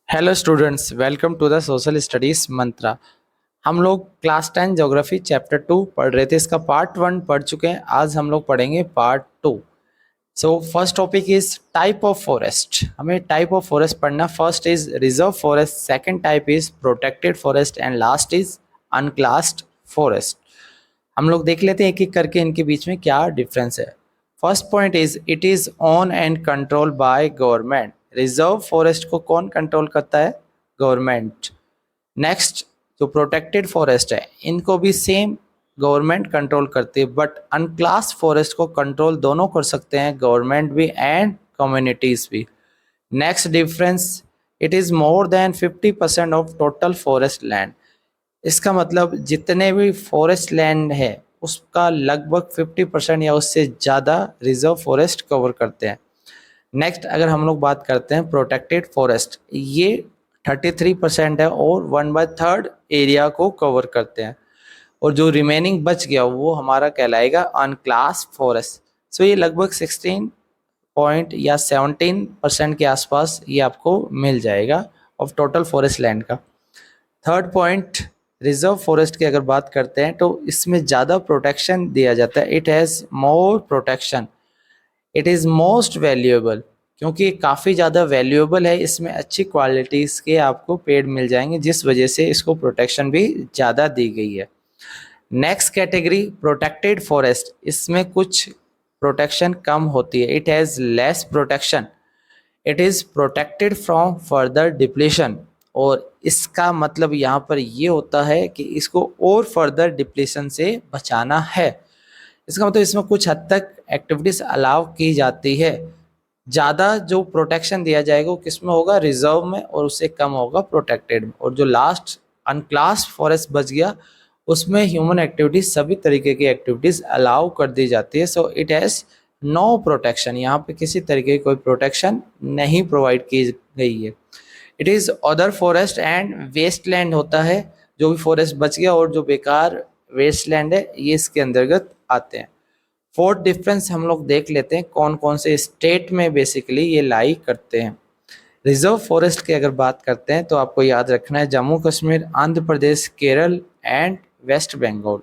Hello students, welcome to the social studies Mantra. हम लोग class 10 geography chapter 2 पढ़ रहे थे। इसका पार्ट 1 पढ़ चुके हैं। आज हम लोग पढ़ेंगे part 2। So first topic is type of forest. हमें टाइप ऑफ फॉरेस्ट पढ़ना। First is reserve forest, second type is protected forest and last is अनक्लास्ड forest. हम लोग देख लेते हैं एक एक करके इनके बीच में क्या डिफरेंस है। First point is it is own and control by government. Reserve forest को कौन कंट्रोल करता है? गवर्नमेंट। नेक्स्ट, जो प्रोटेक्टेड फॉरेस्ट है इनको भी सेम गवर्नमेंट कंट्रोल करती है, बट अनक्लास फॉरेस्ट को कंट्रोल दोनों कर सकते हैं, गवर्नमेंट भी एंड कम्युनिटीज भी। Next difference, it is more than 50% of total forest land. इसका मतलब जितने भी फॉरेस्ट लैंड है उसका लगभग 50% या उससे ज़्यादा रिजर्व फॉरेस्ट कवर करते हैं। नेक्स्ट, अगर हम लोग बात करते हैं प्रोटेक्टेड फॉरेस्ट, ये 33% है और 1/3 एरिया को कवर करते हैं, और जो रिमेनिंग बच गया वो हमारा कहलाएगा अनक्लास फॉरेस्ट। सो ये लगभग 16 पॉइंट या 17% के आसपास ये आपको मिल जाएगा ऑफ टोटल फॉरेस्ट लैंड का। थर्ड पॉइंट, रिजर्व फॉरेस्ट की अगर बात करते हैं तो इसमें ज़्यादा प्रोटेक्शन दिया जाता है। It has more protection, it is most valuable, क्योंकि काफ़ी ज़्यादा वैल्यूएबल है। इसमें अच्छी क्वालिटीज़ के आपको पेड़ मिल जाएंगे, जिस वजह से इसको प्रोटेक्शन भी ज़्यादा दी गई है। नेक्स्ट कैटेगरी प्रोटेक्टेड फॉरेस्ट, इसमें कुछ प्रोटेक्शन कम होती है। It has less protection, it is protected from further depletion. और इसका मतलब यहाँ पर ये होता है कि इसको और फर्दर डिप्लेशन से बचाना है। इसका मतलब इसमें कुछ हद तक एक्टिविटीज़ अलाउ की जाती है। ज़्यादा जो प्रोटेक्शन दिया जाएगा वो किस में होगा? रिजर्व में, और उससे कम होगा प्रोटेक्टेड में। और जो लास्ट अनक्लास फॉरेस्ट बच गया उसमें ह्यूमन एक्टिविटीज, सभी तरीके की एक्टिविटीज़ अलाउ कर दी जाती है। So it has no protection, यहाँ पे किसी तरीके की कोई प्रोटेक्शन नहीं प्रोवाइड की गई है। It is other forest and wasteland होता है। जो भी फॉरेस्ट बच गया और जो बेकार वेस्टलैंड है ये इसके अंतर्गत आते हैं। फोर्थ डिफरेंस हम लोग देख लेते हैं कौन कौन से स्टेट में बेसिकली ये लाई करते हैं। रिजर्व फॉरेस्ट की अगर बात करते हैं तो आपको याद रखना है जम्मू कश्मीर, आंध्र प्रदेश, केरल एंड वेस्ट बंगाल।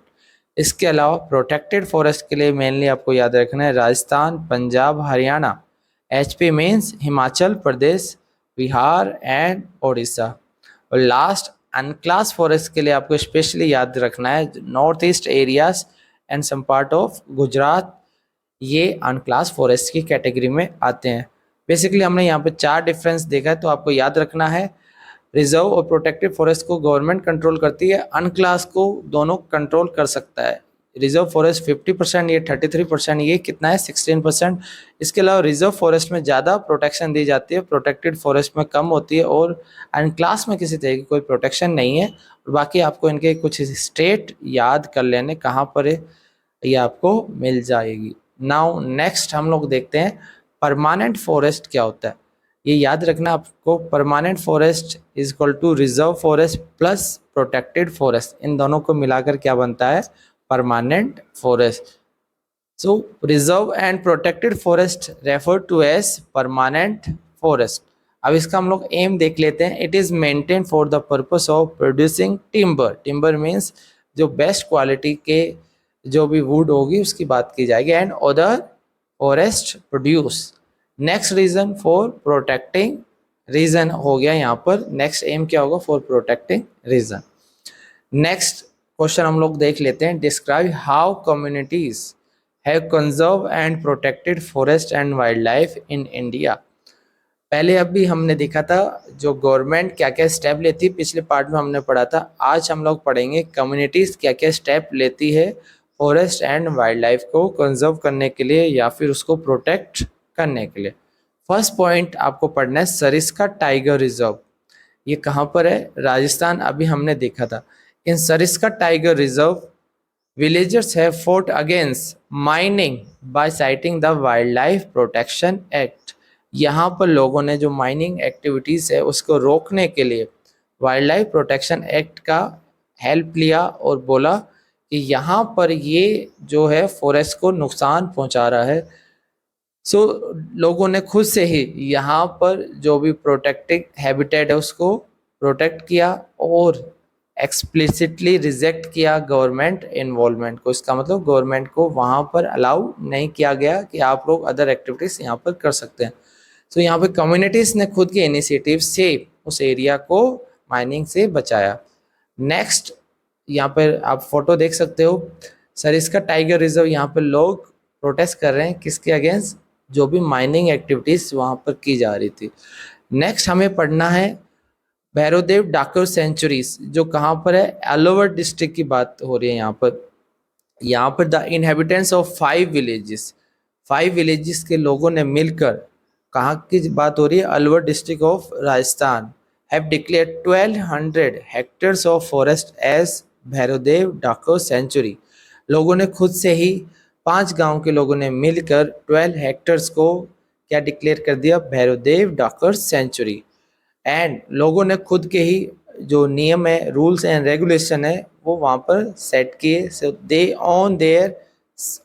इसके अलावा प्रोटेक्टेड फॉरेस्ट के लिए मेनली आपको याद रखना है Rajasthan, Punjab, Haryana. HP means Himachal Pradesh, Bihar and Orissa. और लास्ट अनक्लास फॉरेस्ट के लिए आपको स्पेशली याद रखना है north east areas and some part of Gujarat. ये अनक्लास फॉरेस्ट की कैटेगरी में आते हैं। बेसिकली हमने यहाँ पे 4 डिफरेंस देखा है, तो आपको याद रखना है रिजर्व और प्रोटेक्टेड फॉरेस्ट को गवर्नमेंट कंट्रोल करती है, अनक्लास को दोनों कंट्रोल कर सकता है। रिजर्व फॉरेस्ट 50%, ये 33%, ये कितना है 16%। इसके अलावा रिजर्व फॉरेस्ट में ज़्यादा प्रोटेक्शन दी जाती है, प्रोटेक्टेड फॉरेस्ट में कम होती है, और अनक्लास में किसी तरह की कोई प्रोटेक्शन नहीं है। और बाकी आपको इनके कुछ स्टेट याद कर लेने कहाँ पर है, ये आपको मिल जाएगी। नाउ नेक्स्ट हम लोग देखते हैं परमानेंट फॉरेस्ट क्या होता है। ये याद रखना आपको, permanent forest is equal to reserve forest plus protected forest, इन दोनों को मिलाकर क्या बनता है? Permanent forest. So reserve and protected forest refer to as permanent forest. अब इसका हम लोग एम देख लेते हैं। It is maintain for the purpose of producing timber. Timber means जो बेस्ट क्वालिटी के जो भी वुड होगी उसकी बात की जाएगी, and other forest produce. Next reason for protecting region हो गया यहाँ पर। नेक्स्ट एम क्या होगा? For protecting region. Next question हम लोग देख लेते हैं। Describe how communities have conserve and protected forest and wild life in India. पहले अभी हमने देखा था जो गवर्नमेंट क्या क्या स्टेप लेती है, पिछले पार्ट में हमने पढ़ा था। आज हम लोग पढ़ेंगे कम्युनिटीज क्या क्या स्टेप लेती है फॉरेस्ट एंड वाइल्ड लाइफ को कंजर्व करने के लिए या फिर उसको प्रोटेक्ट करने के लिए। फर्स्ट पॉइंट आपको पढ़ना है सरिस्का टाइगर रिजर्व। ये कहाँ पर है? राजस्थान। अभी हमने देखा था। In Sariska tiger reserve villagers have fought against mining by citing the wild life protection act. यहाँ पर लोगों ने जो माइनिंग एक्टिविटीज़ है उसको रोकने के लिए वाइल्ड लाइफ प्रोटेक्शन एक्ट का हेल्प लिया और बोला कि यहाँ पर ये जो है फॉरेस्ट को नुकसान पहुँचा रहा है। सो लोगों ने खुद से ही यहाँ पर जो भी प्रोटेक्टिव हैबिटेट है उसको प्रोटेक्ट किया और एक्सप्लिसिटली रिजेक्ट किया गवर्नमेंट इन्वॉल्वमेंट को। इसका मतलब गवर्नमेंट को वहाँ पर अलाउ नहीं किया गया कि आप लोग अदर एक्टिविटीज़ यहाँ पर कर सकते हैं। सो यहाँ पे कम्युनिटीज़ ने खुद के इनिशिएटिव से उस एरिया को माइनिंग से बचाया। नेक्स्ट यहाँ पर आप फोटो देख सकते हो, सरिस्का टाइगर रिजर्व, यहाँ पर लोग प्रोटेस्ट कर रहे हैं किसके अगेंस्ट, जो भी माइनिंग एक्टिविटीज़ वहाँ पर की जा रही थी। नेक्स्ट हमें पढ़ना है भैरवदेव डाकर सेंचुरीज, जो कहाँ पर है, अलवर डिस्ट्रिक्ट की बात हो रही है यहाँ पर द इनहेबिटेंट्स ऑफ 5 विलेजेस के लोगों ने मिलकर, कहाँ की बात हो रही है, Alwar district of Rajasthan, have declared 1200 hectares of forest as Bhairavdev Dakar sanctuary. लोगों ने खुद से ही 5 गांव के लोगों ने मिलकर 12 हेक्टेयर्स को क्या डिक्लेयर कर दिया, भैरवदेव डाकर सेंचुरी। एंड लोगों ने खुद के ही जो नियम है, रूल्स एंड रेगुलेशन है, वो वहाँ पर सेट किए। So they on their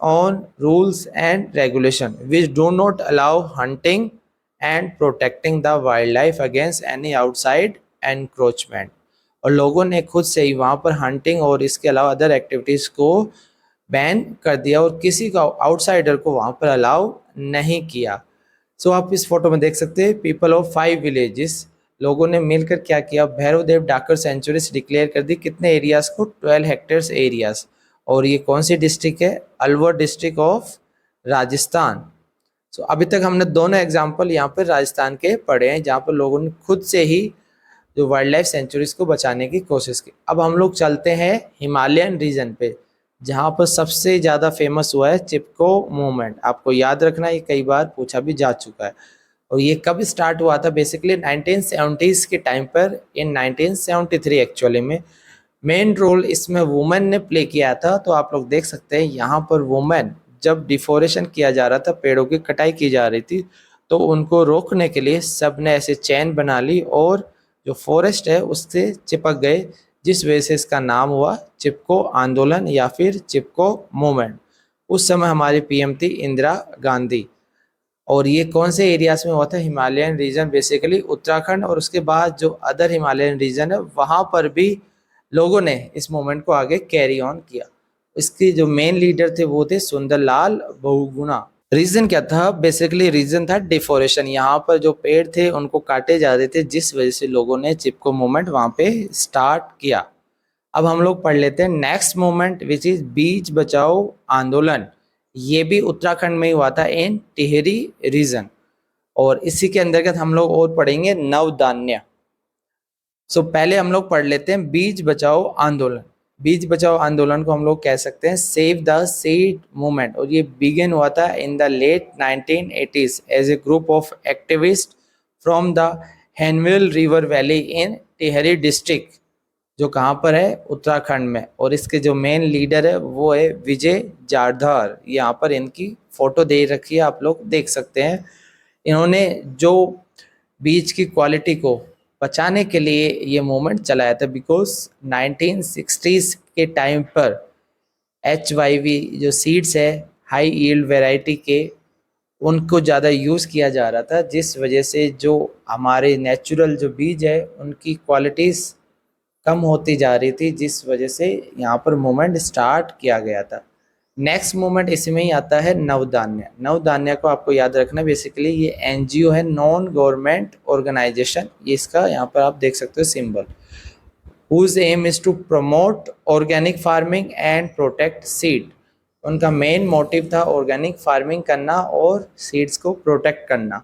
own rules and regulation which do not allow hunting and protecting the wild life against any outside encroachment. और लोगों ने खुद से ही वहाँ पर हंटिंग और इसके अलावा अदर एक्टिविटीज़ को बैन कर दिया और किसी का आउटसाइडर को वहाँ पर अलाउ नहीं किया। सो आप इस फोटो में देख सकते हैं, पीपल ऑफ 5 विलेजेस, लोगों ने मिलकर क्या किया, भैरवदेव डाकर सेंचुरीज डिक्लेयर कर दी। कितने एरियाज को, 12 हेक्टेयर्स एरियाज। और ये कौन सी डिस्ट्रिक्ट है, अलवर डिस्ट्रिक्ट ऑफ राजस्थान। सो अभी तक हमने दोनों एग्जाम्पल यहाँ पर राजस्थान के पढ़े हैं, जहाँ पर लोगों ने खुद से ही जो वाइल्ड लाइफ सेंचुरीज को बचाने की कोशिश की। अब हम लोग चलते हैं हिमालयन रीजन पे, जहाँ पर सबसे ज़्यादा फेमस हुआ है चिपको मूवमेंट। आपको याद रखना, ये कई बार पूछा भी जा चुका है। और ये कब स्टार्ट हुआ था, बेसिकली 1970s के टाइम पर, इन 1973 एक्चुअली में। मेन रोल इसमें वुमेन ने प्ले किया था। तो आप लोग देख सकते हैं यहाँ पर वुमेन, जब डिफोरेशन किया जा रहा था, पेड़ों की कटाई की जा रही थी, तो उनको रोकने के लिए सब ने ऐसे चैन बना ली और जो फॉरेस्ट है उससे चिपक गए, जिस वजह से इसका नाम हुआ चिपको आंदोलन या फिर चिपको मूवमेंट। उस समय हमारी पीएम थी इंदिरा गांधी। और ये कौन से एरियाज में हुआ था, हिमालयन रीजन, बेसिकली उत्तराखंड और उसके बाद जो अदर हिमालयन रीजन है वहाँ पर भी लोगों ने इस मूवमेंट को आगे कैरी ऑन किया। इसके जो मेन लीडर थे वो थे सुंदरलाल बहुगुणा। रीजन क्या था, बेसिकली रीजन था डिफोरेशन। यहाँ पर जो पेड़ थे उनको काटे जा रहे थे, जिस वजह से लोगों ने चिपको मूवमेंट वहाँ पे स्टार्ट किया। अब हम लोग पढ़ लेते हैं नेक्स्ट मूवमेंट विच इज बीज बचाओ आंदोलन। ये भी उत्तराखंड में ही हुआ था, इन टिहरी रीजन। और इसी के अंतर्गत हम लोग और पढ़ेंगे नवधान्य। सो पहले हम लोग पढ़ लेते हैं बीज बचाओ आंदोलन। बीज बचाओ आंदोलन को हम लोग कह सकते हैं सेव द सीड मूवमेंट। और ये बिगिन हुआ था in the late 1980s as a group of activist from the Henval river valley in Tehri district, जो कहाँ पर है, उत्तराखंड में। और इसके जो मेन लीडर है वो है विजय जारधार। यहाँ पर इनकी फोटो दे रखी है, आप लोग देख सकते हैं। इन्होंने जो बीज की क्वालिटी को बचाने के लिए ये मूवमेंट चलाया था, बिकॉज 1960s के टाइम पर HYV जो सीड्स है, हाई यील्ड वैरायटी के, उनको ज़्यादा यूज़ किया जा रहा था, जिस वजह से जो हमारे नेचुरल जो बीज है उनकी क्वालिटीज़ कम होती जा रही थी, जिस वजह से यहाँ पर मूवमेंट स्टार्ट किया गया था। नेक्स्ट मूवमेंट इसमें ही आता है नवधान्य। नवधान्य को आपको याद रखना, बेसिकली ये एनजीओ है, नॉन गवर्नमेंट ऑर्गेनाइजेशन। ये इसका यहाँ पर आप देख सकते हो symbol. Whose aim is to promote organic farming and protect seed. उनका मेन मोटिव था ऑर्गेनिक फार्मिंग करना और सीड्स को प्रोटेक्ट करना।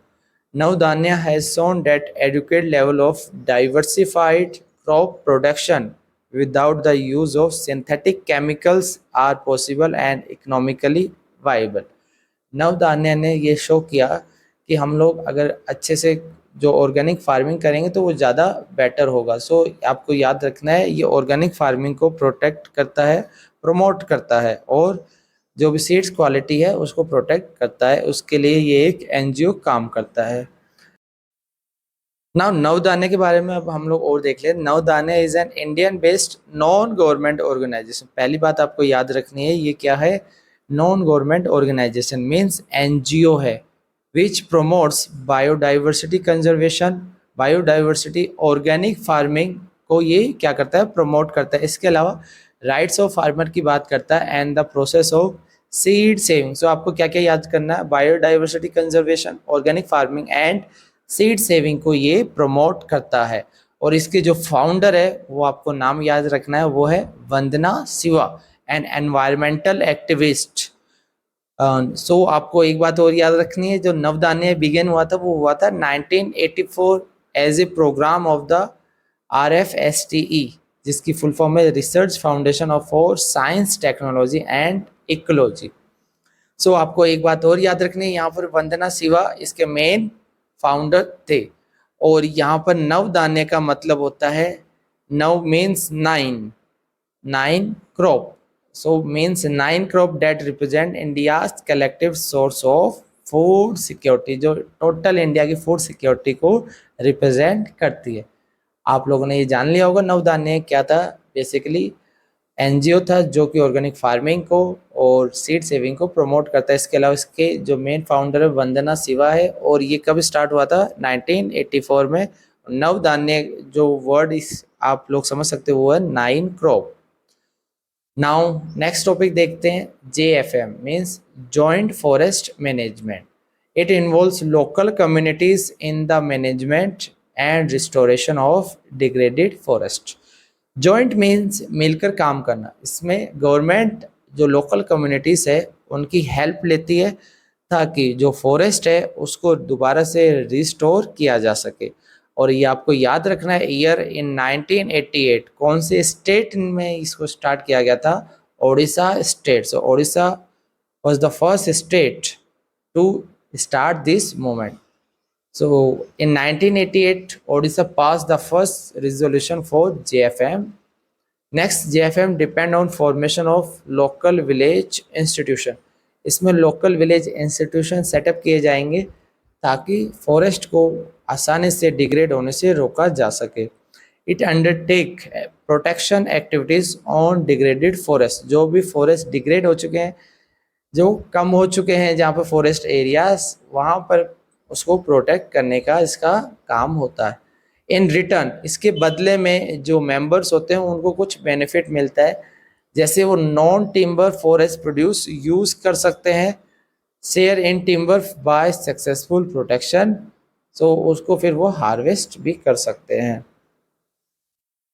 Navdanya has shown that adequate level of diversified crop production without the use of synthetic chemicals are possible and economically viable। नवधान्य ने ये show किया कि हम लोग अगर अच्छे से जो ऑर्गेनिक फार्मिंग करेंगे तो वो ज़्यादा बेटर होगा। सो आपको याद रखना है, ये ऑर्गेनिक फार्मिंग को प्रोटेक्ट करता है, प्रमोट करता है, और जो भी सीड्स क्वालिटी है उसको प्रोटेक्ट करता है। उसके लिए ये एक एनजीओ काम करता है। नाउ नवधान्य के बारे में अब हम लोग और देख ले। Navdanya is an Indian based non government organisation. पहली बात आपको याद रखनी है, ये क्या है, non government organisation means NGO है। Which promotes biodiversity conservation, biodiversity organic farming को ये क्या करता है, प्रमोट करता है। इसके अलावा राइट्स ऑफ फार्मर की बात करता है and the process of seed saving. So आपको क्या क्या याद करना है, biodiversity conservation, organic farming and seed saving को ये प्रमोट करता है। और इसके जो फाउंडर है वो आपको नाम याद रखना है, वो है वंदना शिवा, एन एनवायरमेंटल एक्टिविस्ट। सो आपको एक बात और याद रखनी है, जो नवधान्य बिगिन हुआ था वो हुआ था 1984 as a programme of the RFSTE, जिसकी फुल फॉर्म है research foundation of for science technology and ecology. So आपको एक बात और याद रखनी है, यहाँ पर वंदना शिवा इसके मेन फाउंडर थे। और यहाँ पर नवधान्य का मतलब होता है, नव means nine crop, so means 9 crop that represent India's collective source of food security, जो टोटल इंडिया की फूड सिक्योरिटी को रिप्रेजेंट करती है। आप लोगों ने ये जान लिया होगा नवधान्य क्या था। बेसिकली एनजीओ था जो कि ऑर्गेनिक फार्मिंग को और सीड सेविंग को प्रमोट करता है। इसके अलावा इसके जो मेन फाउंडर है वंदना शिवा है, और ये कब स्टार्ट हुआ था, 1984 में। नवधान्य जो वर्ड इस आप लोग समझ सकते हो वो है 9 क्रॉप। नाउ नेक्स्ट टॉपिक देखते हैं, JFM means joint forest management. It involves local communities in the management and restoration of degraded forest. Joint means मिलकर काम करना। इसमें गवर्नमेंट जो लोकल कम्युनिटीज है उनकी हेल्प लेती है ताकि जो फॉरेस्ट है उसको दोबारा से रिस्टोर किया जा सके। और ये आपको याद रखना है, ईयर इन 1988 कौन से स्टेट में इसको स्टार्ट किया गया था, Odisha state. So Odisha was the first state to start this movement. So in 1988 Odisha passed the first resolution for JFM. Next, JFM depend on formation of local village institution. इसमें local village institution setup किए जाएंगे ताकि forest को आसानी से degrade होने से रोका जा सके। It undertake protection activities on degraded forest. जो भी फॉरेस्ट डिग्रेड हो चुके हैं, जो कम हो चुके हैं, जहाँ पर फॉरेस्ट एरियाज, वहाँ पर उसको प्रोटेक्ट करने का इसका काम होता है। इन रिटर्न इसके बदले में जो मेंबर्स होते हैं उनको कुछ बेनिफिट मिलता है, जैसे वो non timber forest produce use कर सकते हैं, share in timber by successful protection, so उसको फिर वो हार्वेस्ट भी कर सकते हैं।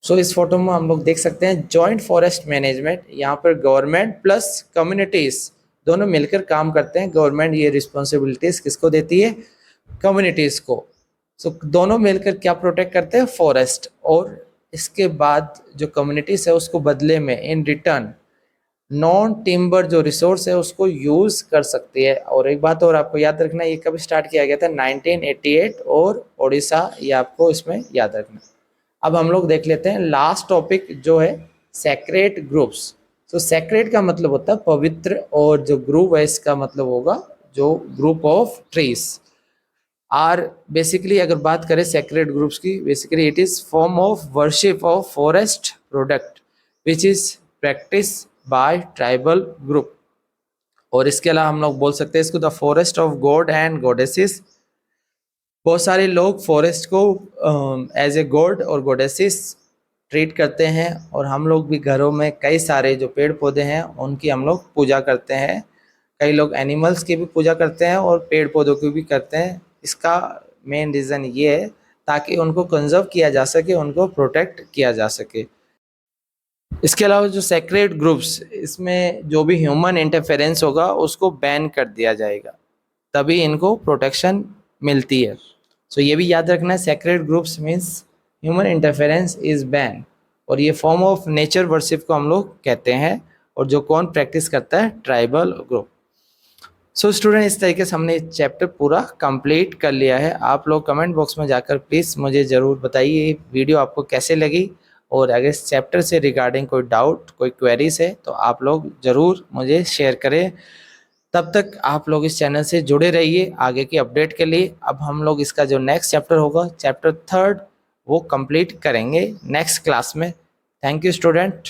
सो इस फोटो में हम लोग देख सकते हैं जॉइंट फॉरेस्ट मैनेजमेंट। यहाँ पर गवर्नमेंट प्लस कम्युनिटीज दोनों मिलकर काम करते हैं। गवर्नमेंट ये रिस्पॉन्सिबिलिटीज किसको देती है, कम्युनिटीज को। सो दोनों मिलकर क्या प्रोटेक्ट करते हैं, फॉरेस्ट। और इसके बाद जो कम्युनिटीज है उसको बदले में इन रिटर्न नॉन टिम्बर जो रिसोर्स है उसको यूज कर सकती है। और एक बात और आपको याद रखना, ये कब स्टार्ट किया गया था, 1988 और ओडिशा, ये आपको इसमें याद रखना। अब हम लोग देख लेते हैं लास्ट टॉपिक जो है सेक्रेट ग्रुप्स। तो सेक्रेट का मतलब होता है पवित्र, और जो ग्रुप है इसका मतलब होगा जो group of trees are. Basically अगर बात करें सेक्रेट ग्रुप्स की, basically it is form of worship of forest product which is practice by tribal group. और इसके अलावा हम लोग बोल सकते हैं इसको the forest of god and goddesses. बहुत सारे लोग फॉरेस्ट को एज ए गॉड और गॉडेसेस ट्रीट करते हैं, और हम लोग भी घरों में कई सारे जो पेड़ पौधे हैं उनकी हम लोग पूजा करते हैं। कई लोग एनिमल्स की भी पूजा करते हैं और पेड़ पौधों की भी करते हैं। इसका मेन रीज़न ये है ताकि उनको कंजर्व किया जा सके, उनको प्रोटेक्ट किया जा सके। इसके अलावा जो सेक्रेट ग्रुप्स, इसमें जो भी ह्यूमन इंटरफेरेंस होगा उसको बैन कर दिया जाएगा, तभी इनको प्रोटेक्शन मिलती है। सो ये भी याद रखना है, sacred groups means human interference is ban. और ये फॉर्म ऑफ नेचर वर्शिप को हम लोग कहते हैं, और जो कौन प्रैक्टिस करता है, ट्राइबल ग्रुप। सो स्टूडेंट, इस तरीके से हमने चैप्टर पूरा कंप्लीट कर लिया है। आप लोग कमेंट बॉक्स में जाकर प्लीज़ मुझे ज़रूर बताइए वीडियो आपको कैसे लगी, और अगर इस चैप्टर से रिगार्डिंग कोई डाउट, कोई क्वेरीज है तो आप लोग ज़रूर मुझे शेयर करें। तब तक आप लोग इस चैनल से जुड़े रहिए आगे की अपडेट के लिए। अब हम लोग इसका जो नेक्स्ट चैप्टर होगा, चैप्टर 3, वो कंप्लीट करेंगे नेक्स्ट क्लास में। Thank you student.